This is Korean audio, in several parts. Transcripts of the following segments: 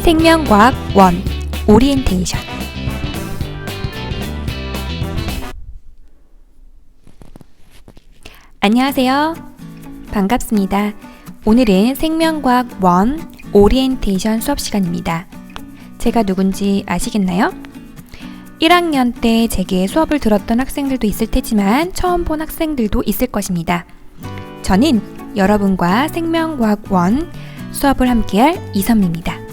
생명과학 1 오리엔테이션. 안녕하세요. 반갑습니다. 오늘은 생명과학 1 오리엔테이션 수업 시간입니다. 제가 누군지 아시겠나요? 1학년 때 제게 수업을 들었던 학생들도 있을 테지만 처음 본 학생들도 있을 것입니다. 저는 여러분과 생명과학 1 수업을 함께할 이선미입니다.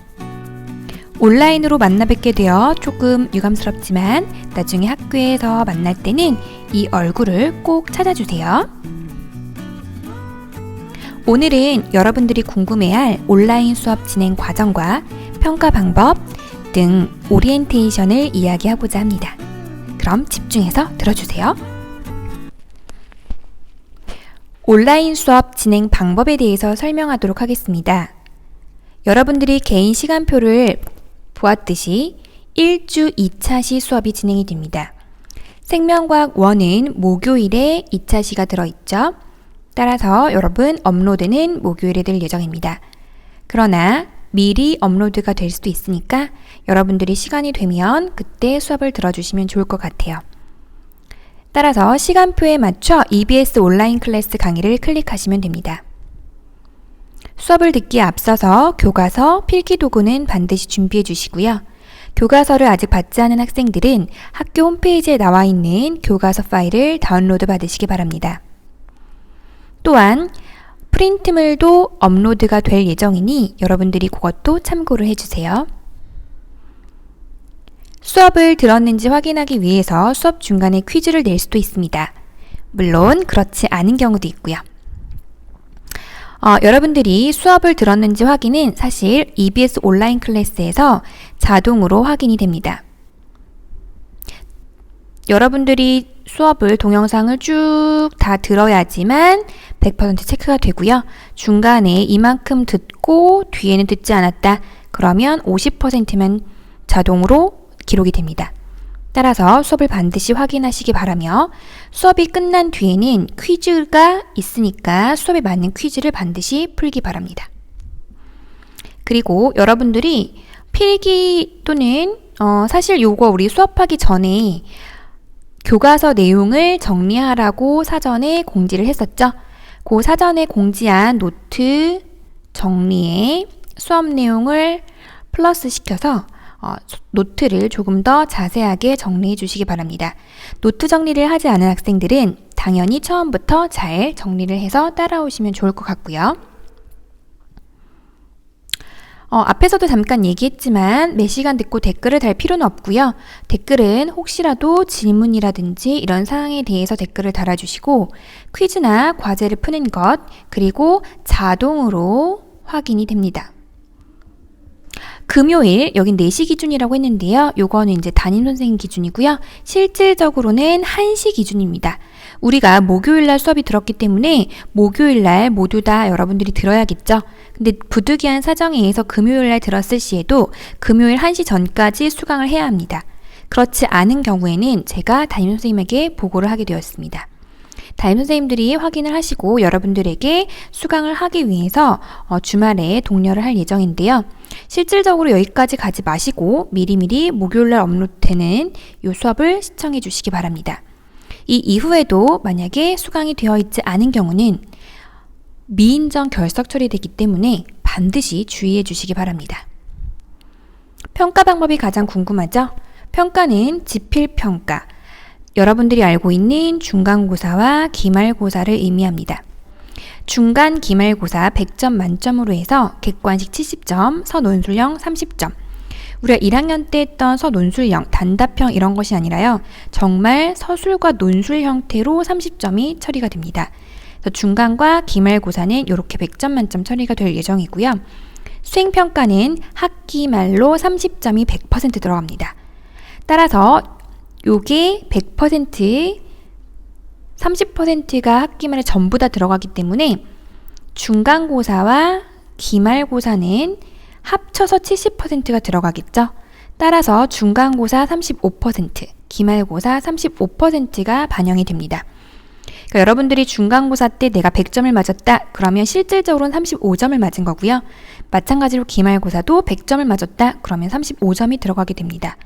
온라인으로 만나 뵙게 되어 조금 유감스럽지만 나중에 학교에서 만날 때는 이 얼굴을 꼭 찾아주세요. 오늘은 여러분들이 궁금해할 온라인 수업 진행 과정과 평가 방법 등 오리엔테이션을 이야기하고자 합니다. 그럼 집중해서 들어주세요. 온라인 수업 진행 방법에 대해서 설명하도록 하겠습니다. 여러분들이 개인 시간표를 보았듯이 1주 2차 시 수업이 진행이 됩니다. 생명과학 1은 목요일에 2차 시가 들어있죠. 따라서 여러분 업로드는 목요일에 될 예정입니다. 그러나 미리 업로드가 될 수도 있으니까 여러분들이 시간이 되면 그때 수업을 들어주시면 좋을 것 같아요. 따라서 시간표에 맞춰 EBS 온라인 클래스 강의를 클릭하시면 됩니다. 수업을 듣기에 앞서서 교과서, 필기도구는 반드시 준비해 주시고요. 교과서를 아직 받지 않은 학생들은 학교 홈페이지에 나와 있는 교과서 파일을 다운로드 받으시기 바랍니다. 또한 프린트물도 업로드가 될 예정이니 여러분들이 그것도 참고를 해주세요. 수업을 들었는지 확인하기 위해서 수업 중간에 퀴즈를 낼 수도 있습니다. 물론 그렇지 않은 경우도 있고요. 여러분들이 수업을 들었는지 확인은 사실 EBS 온라인 클래스에서 자동으로 확인이 됩니다. 여러분들이 수업을 동영상을 쭉 다 들어야지만 100% 체크가 되고요. 중간에 이만큼 듣고 뒤에는 듣지 않았다. 그러면 50%만 자동으로 기록이 됩니다. 따라서 수업을 반드시 확인하시기 바라며 수업이 끝난 뒤에는 퀴즈가 있으니까 수업에 맞는 퀴즈를 반드시 풀기 바랍니다. 그리고 여러분들이 필기 또는 사실 요거 우리 수업하기 전에 교과서 내용을 정리하라고 사전에 공지를 했었죠. 그 사전에 공지한 노트 정리에 수업 내용을 플러스 시켜서 노트를 조금 더 자세하게 정리해 주시기 바랍니다. 노트 정리를 하지 않은 학생들은 당연히 처음부터 잘 정리를 해서 따라오시면 좋을 것 같고요. 앞에서도 잠깐 얘기했지만 매 시간 듣고 댓글을 달 필요는 없고요. 댓글은 혹시라도 질문이라든지 이런 사항에 대해서 댓글을 달아주시고 퀴즈나 과제를 푸는 것 그리고 자동으로 확인이 됩니다. 금요일, 여긴 4시 기준이라고 했는데요. 요거는 이제 담임선생님 기준이고요. 실질적으로는 1시 기준입니다. 우리가 목요일날 수업이 들었기 때문에 목요일날 모두 다 여러분들이 들어야겠죠. 근데 부득이한 사정에 의해서 금요일날 들었을 시에도 금요일 1시 전까지 수강을 해야 합니다. 그렇지 않은 경우에는 제가 담임선생님에게 보고를 하게 되었습니다. 담임선생님들이 확인을 하시고 여러분들에게 수강을 하기 위해서 주말에 독려를 할 예정인데요. 실질적으로 여기까지 가지 마시고 미리미리 목요일날 업로드되는 이 수업을 시청해 주시기 바랍니다. 이 이후에도 만약에 수강이 되어 있지 않은 경우는 미인정 결석 처리되기 때문에 반드시 주의해 주시기 바랍니다. 평가 방법이 가장 궁금하죠? 평가는 지필평가, 여러분들이 알고 있는 중간고사와 기말고사를 의미합니다. 중간 기말고사 100점 만점으로 해서 객관식 70점, 서논술형 30점. 우리가 1학년 때 했던 서논술형, 단답형 이런 것이 아니라요. 정말 서술과 논술 형태로 30점이 처리가 됩니다. 그래서 중간과 기말고사는 이렇게 100점 만점 처리가 될 예정이고요. 수행평가는 학기 말로 30점이 100% 들어갑니다. 따라서 요게 100%, 30%가 학기 말에 전부 다 들어가기 때문에 중간고사와 기말고사는 합쳐서 70%가 들어가겠죠. 따라서 중간고사 35%, 기말고사 35%가 반영이 됩니다. 그러니까 여러분들이 중간고사 때 내가 100점을 맞았다. 그러면 실질적으로는 35점을 맞은 거고요. 마찬가지로 기말고사도 100점을 맞았다. 그러면 35점이 들어가게 됩니다.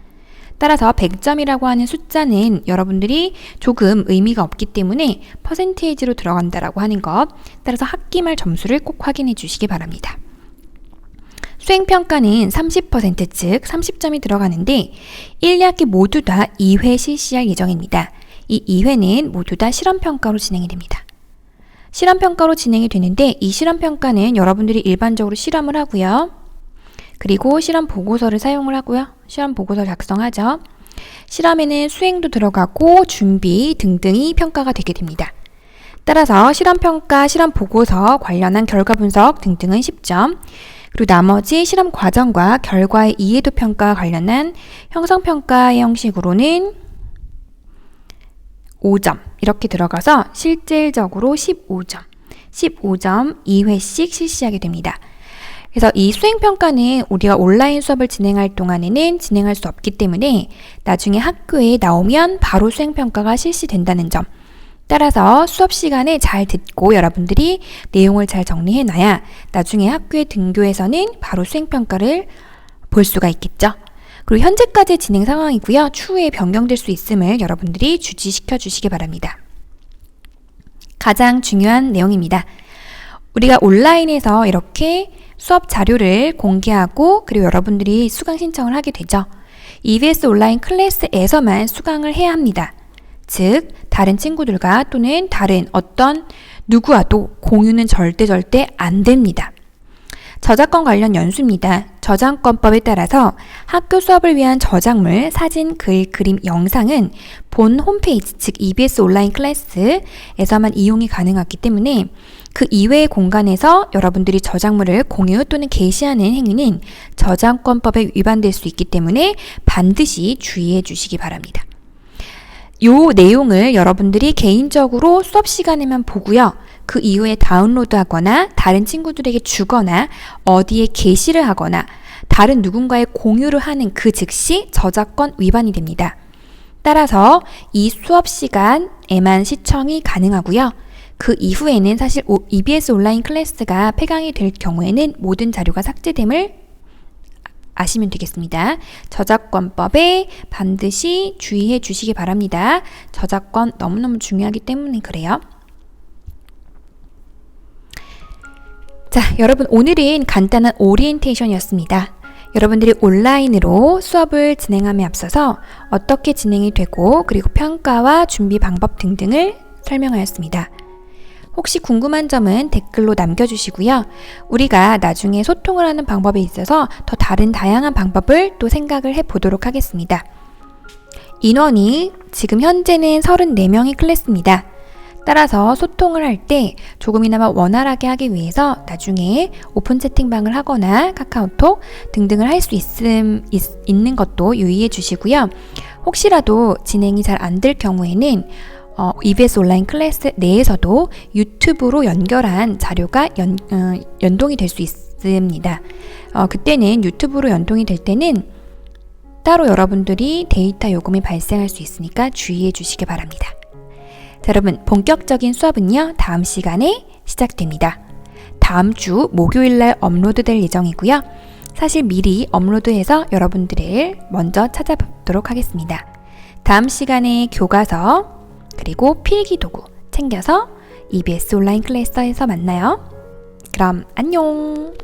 따라서 100점이라고 하는 숫자는 여러분들이 조금 의미가 없기 때문에 퍼센테이지로 들어간다라고 하는 것. 따라서 학기말 점수를 꼭 확인해 주시기 바랍니다. 수행평가는 30% 즉 30점이 들어가는데 1학기 모두 다 2회 실시할 예정입니다. 이 2회는 모두 다 실험평가로 진행이 됩니다. 실험평가로 진행이 되는데 이 실험평가는 여러분들이 일반적으로 실험을 하고요. 그리고 실험 보고서를 사용을 하고요. 실험 보고서 작성하죠. 실험에는 수행도 들어가고 준비 등등이 평가가 되게 됩니다. 따라서 실험평가, 실험 보고서 관련한 결과 분석 등등은 10점, 그리고 나머지 실험 과정과 결과의 이해도 평가 관련한 형성평가의 형식으로는 5점 이렇게 들어가서 실질적으로 15점 2회씩 실시하게 됩니다. 그래서 이 수행평가는 우리가 온라인 수업을 진행할 동안에는 진행할 수 없기 때문에 나중에 학교에 나오면 바로 수행평가가 실시된다는 점. 따라서 수업 시간에 잘 듣고 여러분들이 내용을 잘 정리해놔야 나중에 학교에 등교해서는 바로 수행평가를 볼 수가 있겠죠. 그리고 현재까지의 진행 상황이고요. 추후에 변경될 수 있음을 여러분들이 주지시켜 주시기 바랍니다. 가장 중요한 내용입니다. 우리가 온라인에서 이렇게 수업 자료를 공개하고 그리고 여러분들이 수강 신청을 하게 되죠. EBS 온라인 클래스에서만 수강을 해야 합니다. 즉 다른 친구들과 또는 다른 어떤 누구와도 공유는 절대 안 됩니다. 저작권 관련 연수입니다. 저작권법에 따라서 학교 수업을 위한 저작물, 사진, 글, 그림, 영상은 본 홈페이지, 즉 EBS 온라인 클래스에서만 이용이 가능하기 때문에 그 이외의 공간에서 여러분들이 저작물을 공유 또는 게시하는 행위는 저작권법에 위반될 수 있기 때문에 반드시 주의해 주시기 바랍니다. 요 내용을 여러분들이 개인적으로 수업 시간에만 보고요. 그 이후에 다운로드하거나 다른 친구들에게 주거나 어디에 게시를 하거나 다른 누군가의 공유를 하는 그 즉시 저작권 위반이 됩니다. 따라서 이 수업 시간에만 시청이 가능하고요. 그 이후에는 사실 EBS 온라인 클래스가 폐강이 될 경우에는 모든 자료가 삭제됨을 아시면 되겠습니다. 저작권법에 반드시 주의해 주시기 바랍니다. 저작권 너무너무 중요하기 때문에 그래요. 자, 여러분 오늘은 간단한 오리엔테이션이었습니다. 여러분들이 온라인으로 수업을 진행함에 앞서서 어떻게 진행이 되고 그리고 평가와 준비 방법 등등을 설명하였습니다. 혹시 궁금한 점은 댓글로 남겨주시고요. 우리가 나중에 소통을 하는 방법에 있어서 더 다른 다양한 방법을 또 생각을 해보도록 하겠습니다. 인원이 지금 현재는 34명의 클래스입니다. 따라서 소통을 할 때 조금이나마 원활하게 하기 위해서 나중에 오픈 채팅방을 하거나 카카오톡 등등을 할 수 있는 것도 유의해 주시고요. 혹시라도 진행이 잘 안 될 경우에는 EBS 온라인 클래스 내에서도 유튜브로 연결한 자료가 연동이 될 수 있습니다. 그때는 유튜브로 연동이 될 때는 따로 여러분들이 데이터 요금이 발생할 수 있으니까 주의해 주시기 바랍니다. 자, 여러분 본격적인 수업은요 다음 시간에 시작됩니다. 다음 주 목요일날 업로드될 예정이고요. 사실 미리 업로드해서 여러분들을 먼저 찾아뵙도록 하겠습니다. 다음 시간에 교과서 그리고 필기도구 챙겨서 EBS 온라인 클래스에서 만나요. 그럼 안녕.